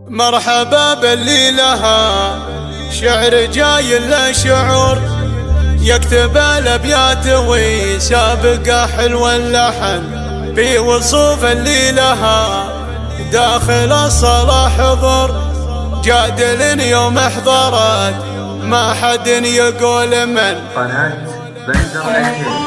مرحبا باللي لها شعر جاي له شعور، يكتب الابيات ويسابق حلو اللحن في وصوف اللي لها داخل الصلاة حضور، جادل يوم احضرت ما حد يقول من. قناة بندر العتيبي.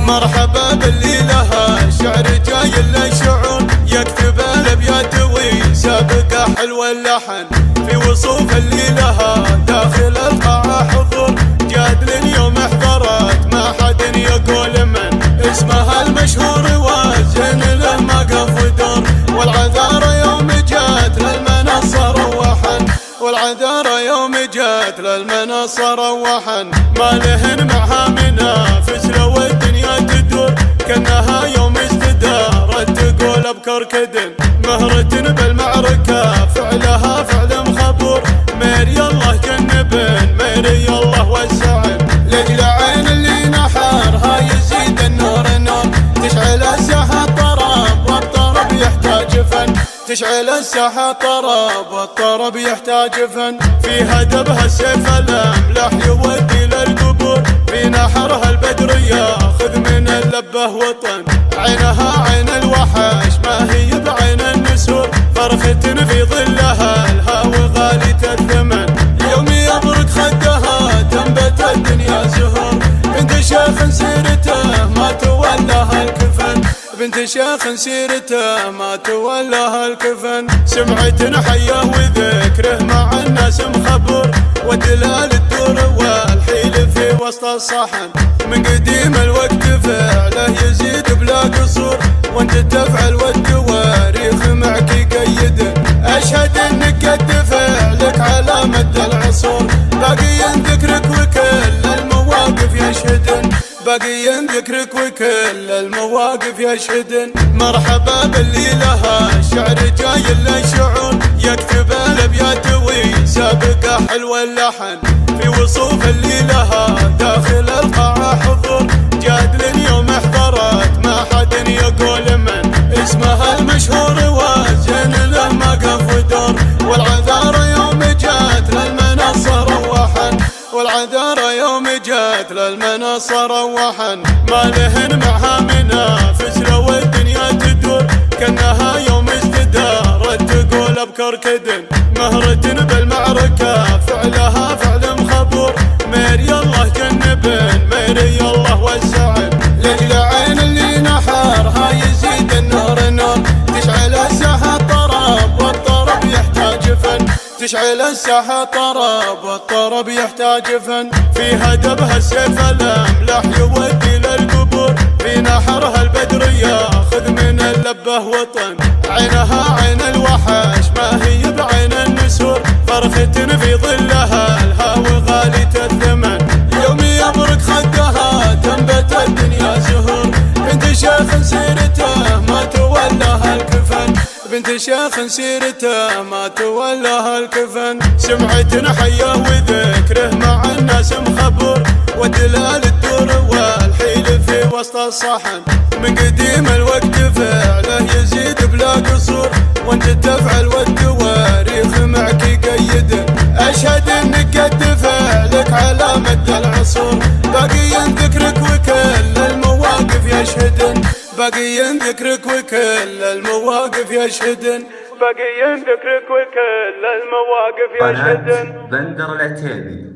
مرحبا باللي لها شعر جاي له شعور، يكتب الابيات ويسابق حلو اللحن في وصوف اللي لها داخل القاعة حضور، جادل يوم احضرت ما حد يقول من. اسمها المشهور وزين له ما قف ودور، والعذارى يوم جات للمنصة روحن، والعذارى يوم جات للمنصة روحن، ما لهن معها منافس لو الدنيا تدور، كانها يوم استدارت تقول بكركدن، مهرة بالمعركة فعلها فعل مخبور، ميري الله جنبن ميري الله وسعن، لجل عين اللي نحرها يزيد النور النور، تشعل الساحة طرب والطرب يحتاج فن، تشعل الساحة طرب والطرب يحتاج فن، في هدبها السيف الأملح يودي للقبور، في نحرها البدر ياخذ من اللبه وطن، عينها عين الوحش ما هي بعين النسور، فرخة في ظلها الهوى غالية الثمن، يوم يبرك خدها تنبت الدنيا زهور، بنت شيخ سيرته ما تولاها الكفن، بنت شيخ سيرته ما تولاها الكفن، سمعة حيه وذكره مع الناس مخبور، ودلال الدور والحيل في وسط الصحن، من قديم الوقت فعله يزيد بلا قصور، وانت تفعل والتواريخ معك يقيد، اشهد انك قد فعلك على مد العصور، باقي ذكرك وكل المواقف يشهدن، باقي ذكرك وكل المواقف يشهدن. مرحبا باللي لها شعر جاي له شعور، يكتب الابيات ويسابق حلو اللحن في وصوف اللي لها داخل القاعة حضور، جادل يوم احضرت ما حد يقول من. اسمها المشهور وزين له ما قف ودور، والعذارى يوم جات للمنصة روحن، والعذارى يوم جات للمنصة روحن، ما لهن معها منافس لو الدنيا تدور، كانها يوم استدارت تقول بكركدن، مهرة بالمعركة فعلها فعل مخبور، ميري الله جنبن ميري الله وسعن، لجل عين اللي نحرها يزيد النور النور، تشعل الساحة طرب والطرب يحتاج فن، تشعل الساحة طرب والطرب يحتاج فن، في هدبها السيف الأملح يودي للقبور، في نحرها البدر ياخذ من اللبه وطن، عينها عين الوحش ما هي بعين النسور، فرخة في ظلها الهوى غالية الثمن، يوم يبرك خدها تنبت الدنيا زهور، بنت شيخ سيرته ما تولاها الكفن، بنت شيخ سيرته ما تولاها الكفن، سمعة حيه وذكره مع الناس مخبور، ودلال الدور والحيل في وسط الصحن، من قديم الوقت فعله يزيد بلا قصور، وانت تفعل والتواريخ معك يقيد، اشهد انك قد فعلك على مد العصور، باقي ذكرك وكل المواقف يشهدن، باقي ذكرك وكل المواقف يشهدن، باقي ذكرك وكل المواقف يشهدن. قناة بندر العتيبي.